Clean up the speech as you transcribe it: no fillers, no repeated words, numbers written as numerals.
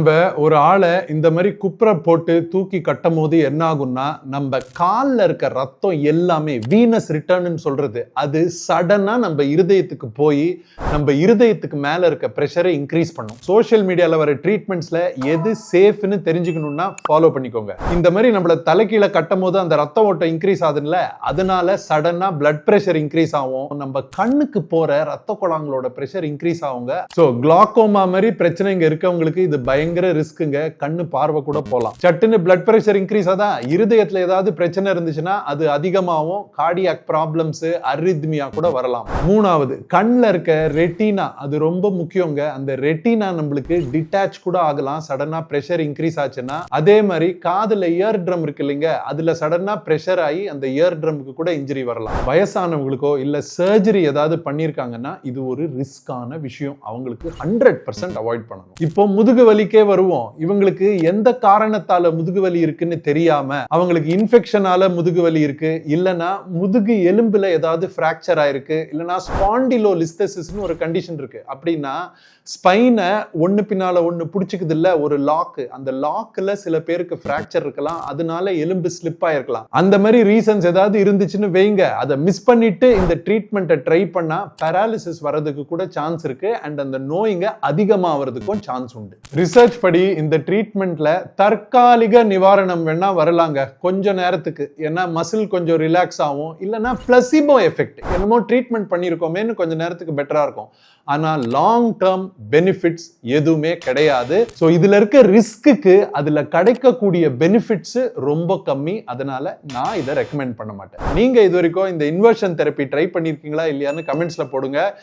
நம்ம ஒரு ஆளை இந்த மாதிரி குப்புற போட்டு தூக்கி கட்டும் போது என்ன ஆகும்னா நம்ம காலில் இருக்க ரத்தம் எல்லாமே வீனஸ் ரிட்டர்ன்னு சொல்றது அது சடனா நம்ம இருதயத்துக்கு போய் நம்ம இருதயத்துக்கு மேல இருக்க ப்ரெஷரை இன்க்ரீஸ் பண்ணும். சோஷியல் மீடியால வர ட்ரீட்மெண்ட்ஸ்ல எது சேஃப்னு தெரிஞ்சுக்கணும்னா ஃபாலோ பண்ணிக்கோங்க. இந்த மாதிரி நம்மள தலைக்கீழ கட்டும் போது அந்த ரத்த ஓட்டம் இன்க்ரீஸ் ஆகுதுல்ல, அதனால சடனா பிளட் பிரஷர் இன்க்ரீஸ் ஆகும். நம்ம கண்ணுக்கு போற ரத்த குழாங்களோட பிரஷர் இன்க்ரீஸ் ஆகுங்க. ஸோ கிளாக்கோமா மாதிரி பிரச்சனைங்க இருக்கவங்களுக்கு இது பயங்கர ரிஸ்க்குங்க. கண்ணு பார்வை கூட போலாம். சட்டுன்னு பிளட் பிரஷர் இன்க்ரீஸ் ஆதான் இருதயத்துல ஏதாவது பிரச்சனை இருந்துச்சுன்னா அது அதிகமாகும். கார்டியாக் ப்ராப்ளம்ஸ், அரித்மியா கூட வரலாம். மூணாவது, கண்ணில் இருக்க ரெட்டினா, அது ரொம்ப முக்கியங்க. அந்த ரெட்டினா நம்மளுக்கு டிட்டாச் கூட ஆகலாம் சடனா பிரஷர் இன்க்ரீஸ் ஆச்சுன்னா. அதே மாதிரி காதுல இயர் ட்ரம் இருக்கு இல்லைங்க, அதுல சடனா பிரஷர் ஆகி அந்த இயர் ட்ரம்க்கு கூட இன்ஜுரி வரலாம். வயசானவங்களுக்கோ இல்ல சர்ஜரி ஏதாவது பண்ணிருக்காங்கன்னா இது ஒரு ரிஸ்கான விஷயம். அவங்களுக்கு 100% அவாய்ட் பண்ணணும். இப்போ முதுகு வலிக்கே வருவோம். இவங்களுக்கு எந்த காரணத்தால முதுகு வலி இருக்குன்னு தெரியாம அவங்களுக்கு இன்ஃபெக்ஷனால முதுகு வலி இருக்கு, இல்லனா முதுகு எலும்புல ஏதாவது பிராக்சர் ஆயிருக்கு, இல்லனா ஸ்பாண்டிலோலிஸ்தசிஸ்னு ஒரு கண்டிஷன் இருக்கு. அப்படின்னா ஸ்பைனை ஒன்னு பின்னால ஒன்னு பிடிச்சிக்குது இல்ல ஒரு லாக், அந்த லாக்ல சில பேருக்கு பிராக்சர் இருக்கலாம், அதனால எலும்பு ஸ்லிப் ஆயிருக்கலாம். அந்த மாதிரி ரீசன்ஸ் ஏதாவது இருந்துச்சுன்னு வைங்க, அதை மிஸ் பண்ணிட்டு இந்த ட்ரீட்மெண்ட்டை ட்ரை பண்ணா பாராலிசிஸ் வரதுக்கு கூட சான்ஸ் இருக்கு. அண்ட் அந்த நோய்ங்க அதிகமாகிறதுக்கும் சான்ஸ் உண்டு. ரிசர்ச் படி இந்த ட்ரீட்மெண்ட்ல தற்காலிக நிவாரணம் வேணா வரலாங்க கொஞ்ச நேரத்துக்கு. ஏன்னா மசில் கொஞ்சம் ரிலாக்ஸ் ஆகும், இல்லைன்னா பிளசிபோ எஃபெக்ட், என்னமோ ட்ரீட்மெண்ட் பண்ணியிருக்கோமேன்னு கொஞ்ச நேரத்துக்கு பெட்டரா இருக்கும். ஆனா லாங் டேர்ம் பெனிஃபிட்ஸ் எதுவுமே கிடையாது. ஸோ இதுல இருக்க ரிஸ்க்கு அதுல கிடைக்கக்கூடிய பெனிஃபிட்ஸ் ரொம்ப கம்மி. அதனால நான் இதை ரெக்கமெண்ட் பண்ண மாட்டேன். நீங்க இது வரைக்கும் இந்த இன்வர்ஷன் தெரப்பி ட்ரை பண்ணிருக்கீங்களா இல்லையான்னு கமெண்ட்ஸ்ல போடுங்க.